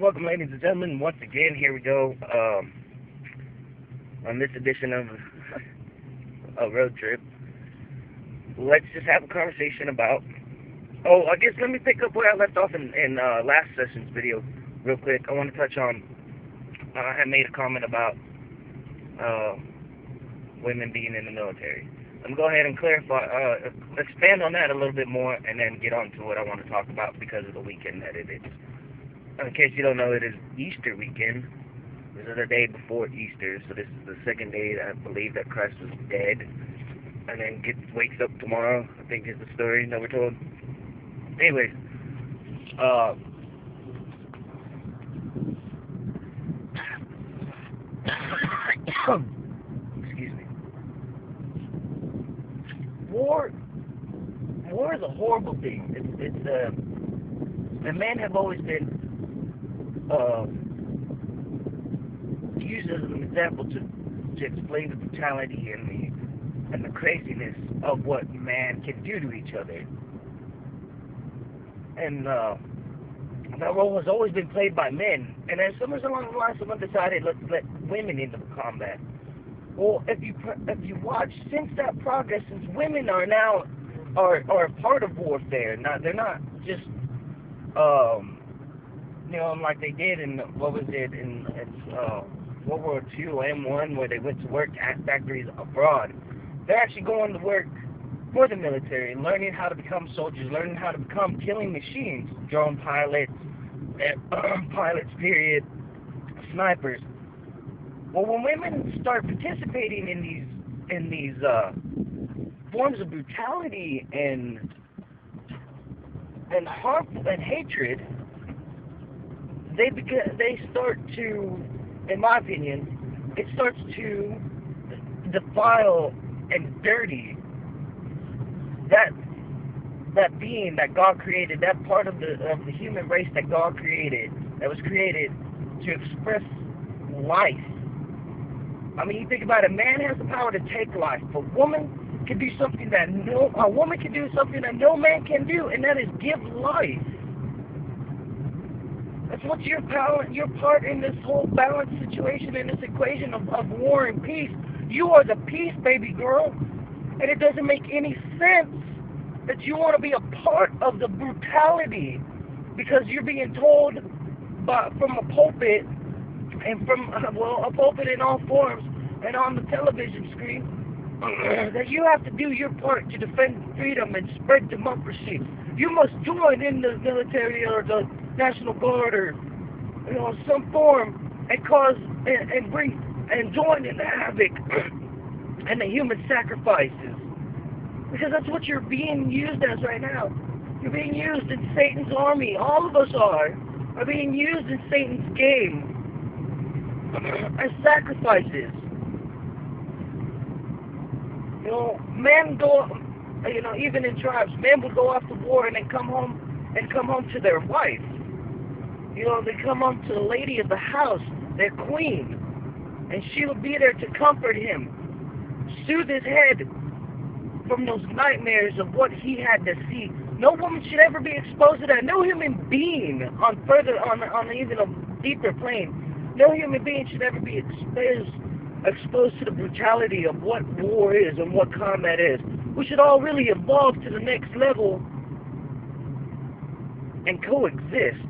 Welcome, ladies and gentlemen. Once again, here we go on this edition of a road trip. Let's just have a conversation about. Oh, I guess let me pick up where I left off in last session's video, real quick. I want to touch on. I had made a comment about women being in the military. Let me go ahead and clarify, expand on that a little bit more, and then get on to what I want to talk about because of the weekend that it is. In case you don't know, it is Easter weekend. This is the day before Easter, so this is the second day that I believe that Christ was dead, and then wakes up tomorrow, I think is the story that we're told. Anyways, excuse me. War is a horrible thing. And men have always been used as an example to explain the brutality and the craziness of what man can do to each other. And that role has always been played by men. And then somewhere along the line, someone decided, let's let women into the combat. Well, if you watch, since that progress, since women are now are a part of warfare, they're not just like they did in World War II, M1, where they went to work at factories abroad. They're actually going to work for the military, learning how to become soldiers, learning how to become killing machines, drone pilots, period, snipers. Well, when women start participating in these forms of brutality and harmful and hatred, they start to, in my opinion, it starts to defile and dirty that being that God created, that part of the human race that God created, that was created to express life. I mean, you think about it, man has the power to take life, but woman can do something that a woman can do something that no man can do, and that is give life. That's what your part in this whole balanced situation, in this equation of war and peace. You are the peace, baby girl, and it doesn't make any sense that you want to be a part of the brutality because you're being told from a pulpit and from a pulpit in all forms and on the television screen that you have to do your part to defend freedom and spread democracy. You must join in the military or the National Guard or some form and cause and bring and join in the havoc and the human sacrifices, because that's what you're being used as right now. You're being used in Satan's army. All of us are being used in Satan's game as sacrifices. Men go, even in tribes, men would go off to war and then come home to their wife. They come home to the lady of the house, their queen, and she would be there to comfort him, soothe his head from those nightmares of what he had to see. No woman should ever be exposed to that. No human being on even a deeper plane, no human being should ever be exposed to the brutality of what war is and what combat is. We should all really evolve to the next level and coexist.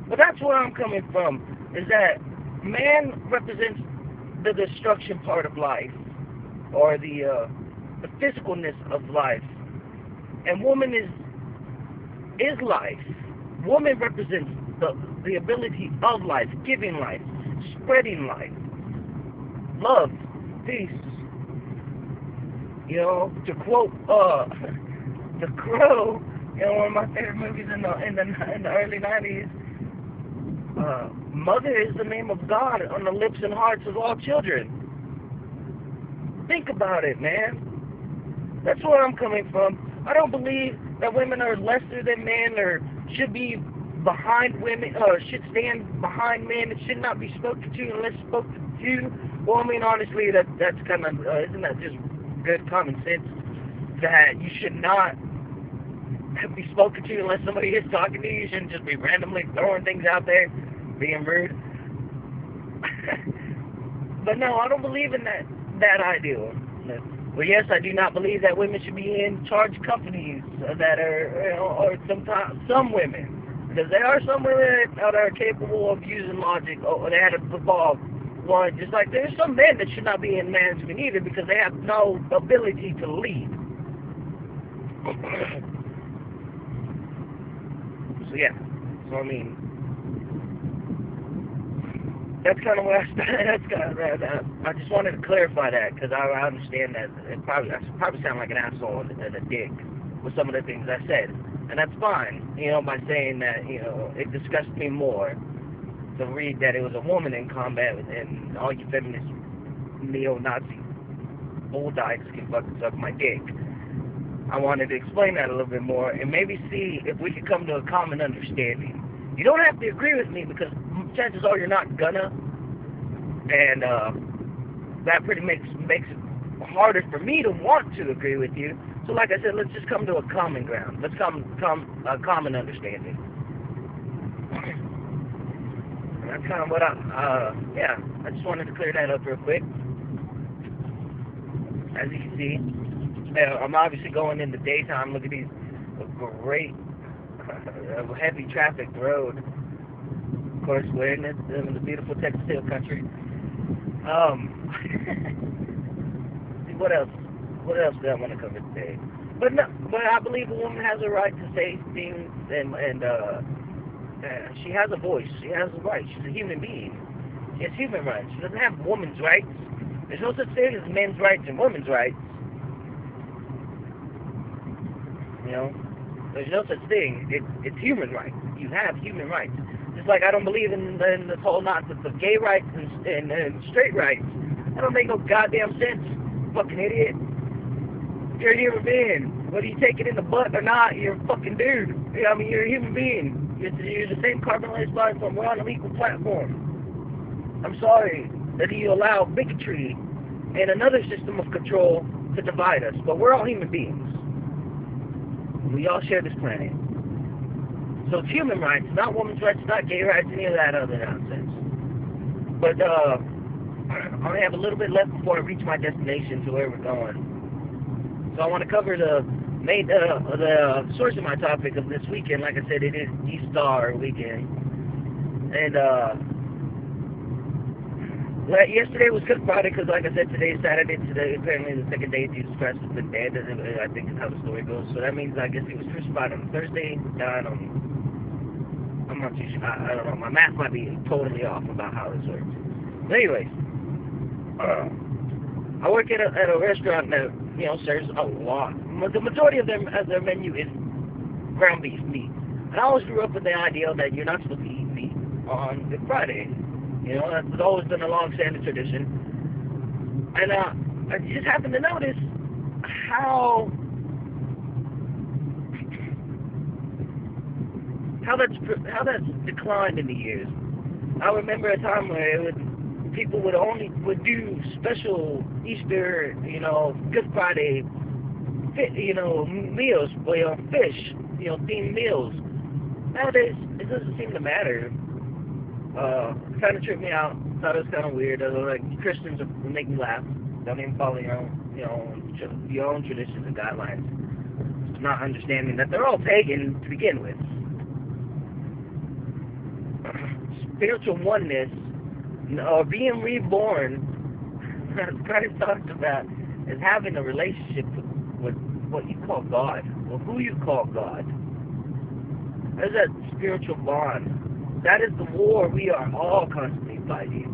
But that's where I'm coming from, is that man represents the destruction part of life, or the physicalness of life, and woman is life. Woman represents the ability of life, giving life, spreading life, love, peace. To quote The Crow, one of my favorite movies in the early '90s. Mother is the name of God on the lips and hearts of all children. Think about it, man. That's where I'm coming from. I don't believe that women are lesser than men or should be behind women or should stand behind men. It should not be spoken to unless spoken to. Well, I mean, honestly, that's kind of isn't that just good common sense that you should not be spoken to unless somebody is talking to you. You shouldn't just be randomly throwing things out there, being rude. But no, I don't believe in that ideal. Well, yes, I do not believe that women should be in charge companies that are, or sometimes some women. Because there are some women that are capable of using logic, or they had to evolve one. Just like there's some men that should not be in management either because they have no ability to lead. So yeah, so I mean, that's kind of where I started. That's kind of, I just wanted to clarify that because I understand that I probably sound like an asshole and a dick with some of the things I said, and that's fine. By saying that, it disgusts me more to read that it was a woman in combat, and all you feminist neo-Nazi bulldogs can fucking suck my dick. I wanted to explain that a little bit more and maybe see if we could come to a common understanding. You don't have to agree with me because chances are you're not gonna, and that pretty makes it harder for me to want to agree with you. So like I said, let's just come to a common ground. Let's come a common understanding. That's kind of what I just wanted to clear that up real quick. As you can see, I'm obviously going in the daytime. Look at these great heavy traffic road. Of course, we're in the beautiful Texas Hill Country. What else? What else do I want to cover today? But I believe a woman has a right to say things, and she has a voice. She has a right. She's a human being. She has human rights. She doesn't have women's rights. There's no such thing as men's rights and women's rights. There's no such thing. It's human rights. You have human rights. Just like I don't believe in this whole nonsense of gay rights and straight rights. That don't make no goddamn sense. Fucking idiot. You're a human being. Whether you take it in the butt or not, you're a fucking dude. You're a human being. You're the same carbon-based life form. We're on an equal platform. I'm sorry that you allow bigotry and another system of control to divide us, but we're all human beings. We all share this planet. So it's human rights, not women's rights, not gay rights, any of that other nonsense. But I only have a little bit left before I reach my destination to where we're going. So I want to cover the source of my topic of this weekend. Like I said, it is Easter weekend. And yesterday was Good Friday because, like I said, today is Saturday. Today, apparently, the second day Jesus Christ has been dead. I think is how the story goes. So that means, I guess, he was crucified on Thursday, died on... I'm not too sure. I don't know. My math might be totally off about how this works. But anyways, I work at a restaurant that, serves a lot. The majority of their menu is ground beef meat. And I always grew up with the idea that you're not supposed to eat meat on Good Friday. That's always been a long-standing tradition. And I just happened to notice how that's declined in the years. I remember a time where people would do special Easter, Good Friday, meals, fish, themed meals. Nowadays, it doesn't seem to matter. It kind of tripped me out. Thought it was kind of weird. Like Christians would make me laugh. Don't even follow your own traditions and guidelines. Not understanding that they're all pagan to begin with. Spiritual oneness, or being reborn, as Christ talked about, is having a relationship with what you call God, or who you call God. There's that spiritual bond. That is the war we are all constantly fighting.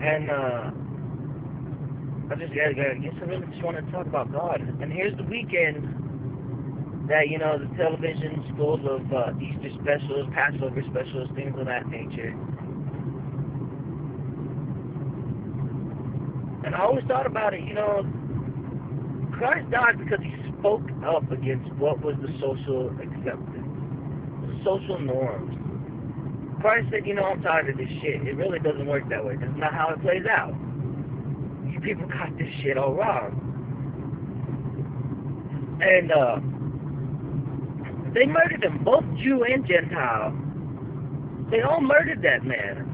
And I guess I really just want to talk about God. And here's the weekend that, the television schools of Easter specials, Passover specials, things of that nature. And I always thought about it, Christ died because he spoke up against what was the social acceptance, the social norms. Christ said, I'm tired of this shit. It really doesn't work that way. That's not how it plays out. You people got this shit all wrong. And they murdered him, both Jew and Gentile. They all murdered that man.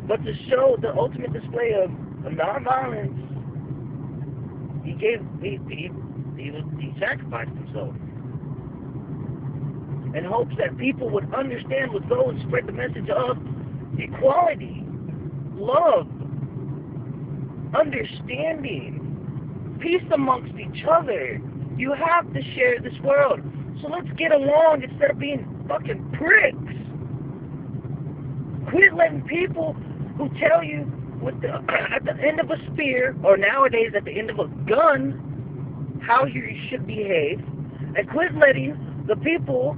But to show the ultimate display of nonviolence, he sacrificed himself in hopes that people would understand, would go and spread the message of equality, love, understanding, peace amongst each other. You have to share this world. So let's get along instead of being fucking pricks. Quit letting people who tell you with at the end of a spear, or nowadays at the end of a gun, how you should behave. And quit letting the people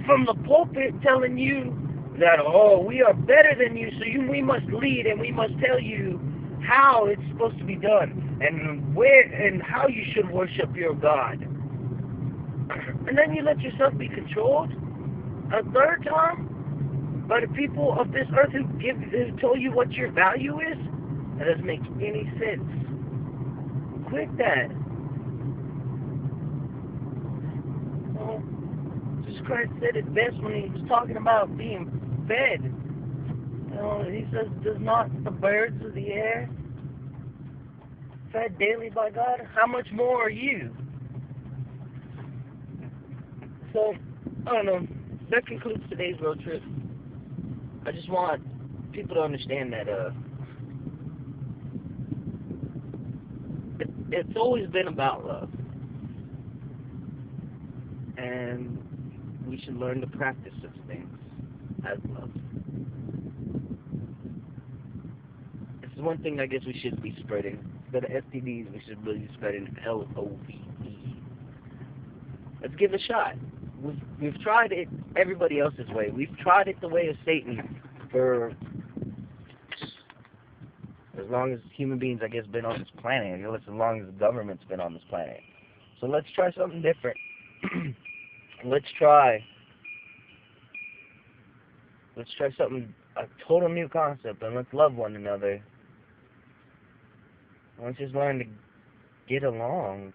from the pulpit telling you that, oh, we are better than you, so we must lead and we must tell you how it's supposed to be done and where and how you should worship your God. And then you let yourself be controlled a third time by the people of this earth who tell you what your value is. That doesn't make any sense. Quit that. Well, Jesus Christ said it best when he was talking about being fed. You know, he says, does not the birds of the air fed daily by God? How much more are you? So, I don't know. That concludes today's road trip. I just want people to understand that it's always been about love. And we should learn to practice such things as love. This is one thing I guess we should be spreading. Instead of STDs, we should really be spreading LOVE. Let's give it a shot. We've tried it everybody else's way. We've tried it the way of Satan for as long as human beings, I guess, been on this planet. As long as the government's been on this planet. So let's try something different. Let's try something, a total new concept, and let's love one another. Let's just learn to get along.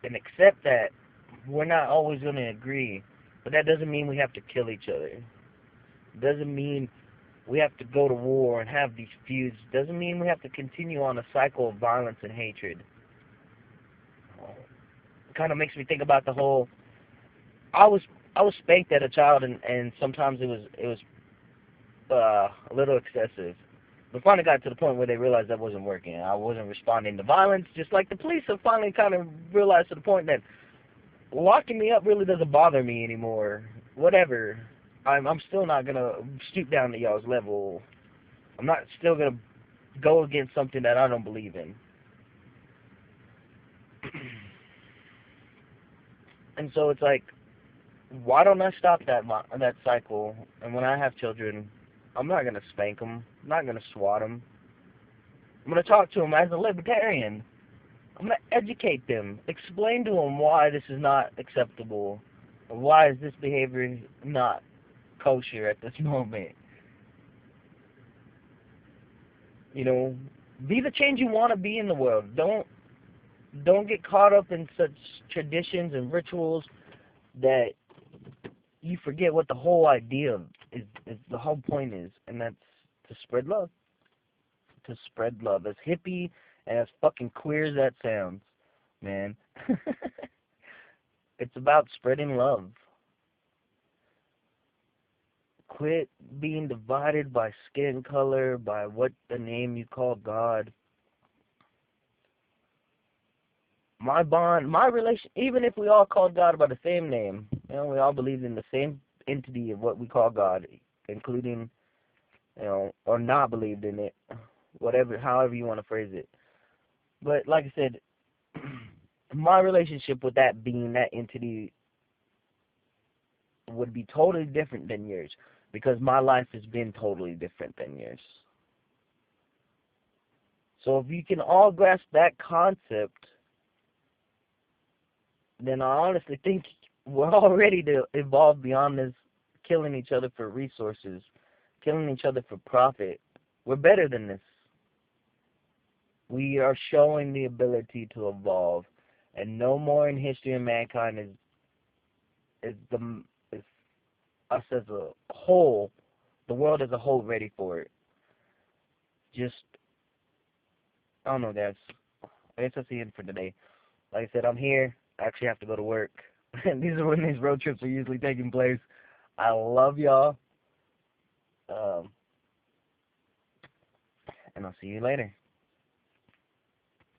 And accept that we're not always going to agree, but that doesn't mean we have to kill each other. It doesn't mean we have to go to war and have these feuds. It doesn't mean we have to continue on a cycle of violence and hatred. It kind of makes me think about the whole. I was spanked as a child, and sometimes it was a little excessive. But finally got to the point where they realized that wasn't working. I wasn't responding to violence, just like the police have finally kind of realized to the point that locking me up really doesn't bother me anymore. Whatever. I'm still not going to stoop down to y'all's level. I'm not still going to go against something that I don't believe in. And so it's like, why don't I stop that cycle? And when I have children, I'm not going to spank them. I'm not going to swat them. I'm going to talk to them as a libertarian. I'm going to educate them. Explain to them why this is not acceptable. Or why is this behavior not kosher at this moment. You know, be the change you want to be in the world. Don't get caught up in such traditions and rituals that you forget what the whole idea is the whole point is, and that's to spread love. To spread love. As hippie and as fucking queer as that sounds, man. It's about spreading love. Quit being divided by skin color, by what the name you call God. My bond, my relation, even if we all called God by the same name, you know, we all believe in the same entity of what we call God, including, you know, or not believed in it, whatever, however you want to phrase it. But like I said, my relationship with that being, that entity, would be totally different than yours, because my life has been totally different than yours. So if you can all grasp that concept, then I honestly think we're all ready to evolve beyond this killing each other for resources, killing each other for profit. We're better than this. We are showing the ability to evolve, and no more in history of mankind is us as a whole, the world as a whole, ready for it. Just I don't know, guys. I guess that's the end for today. Like I said, I'm here. I actually have to go to work, and these are when these road trips are usually taking place. I love y'all, um, and I'll see you later.